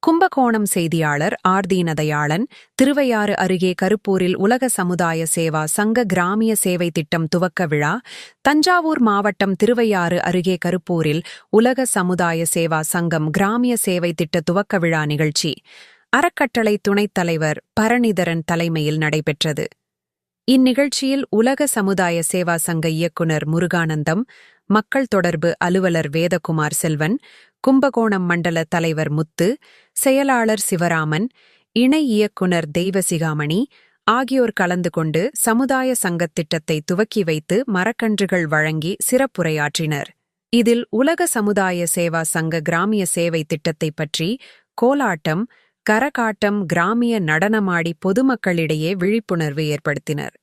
கும்பகோணம் செய்தியாளர் ஆர். தீனதயாளன். திருவையாறு அருகே கருப்பூரில் உலக சமுதாய சேவா சங்க கிராமிய சேவை திட்டம் துவக்க விழா. தஞ்சாவூர் மாவட்டம் திருவையாறு அருகே கருப்பூரில் உலக சமுதாய சேவா சங்கம் கிராமிய சேவை திட்ட துவக்க விழா நிகழ்ச்சி அறக்கட்டளை துணைத் தலைவர் பரணிதரன் தலைமையில் நடைபெற்றது. இந்நிகழ்ச்சியில் உலக சமுதாய சேவா சங்க இயக்குநர் முருகானந்தம், மக்கள் தொடர்பு அலுவலர் வேதகுமார் செல்வன், கும்பகோணம் மண்டல தலைவர் முத்து, செயலாளர் சிவராமன், இணை இயக்குநர் தெய்வசிகாமணி ஆகியோர் கலந்து கொண்டு சமுதாய சங்கத் திட்டத்தை துவக்கி வைத்து மரக்கன்றுகள் வழங்கி சிறப்புரையாற்றினர். இதில் உலக சமுதாய சேவா சங்க கிராமிய சேவை திட்டத்தை பற்றி கோலாட்டம், கரகாட்டம், கிராமிய நடனமாடி பொதுமக்களிடையே விழிப்புணர்வு ஏற்படுத்தினர்.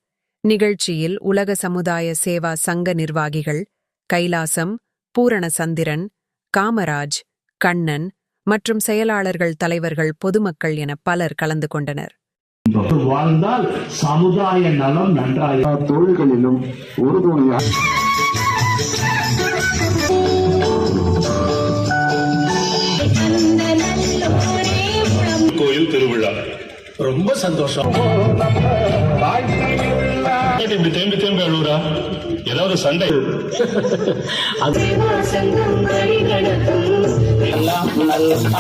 நிகழ்ச்சியில் உலக சமுதாய சேவா சங்க நிர்வாகிகள் கைலாசம், பூரணசந்திரன், காமராஜ், கண்ணன் மற்றும் செயலாளர்கள், தலைவர்கள், பொதுமக்கள் என பலர் கலந்து கொண்டனர். வாழ்ந்தால் சமுதாய நலம் நன்றாக தொழில்களிலும் உறுதுணையாக கோயில் திருவிழா ரொம்ப சந்தோஷம். தேம்பி தேம்பி அழுவுறா, ஏதாவது சண்டை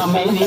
அமைதி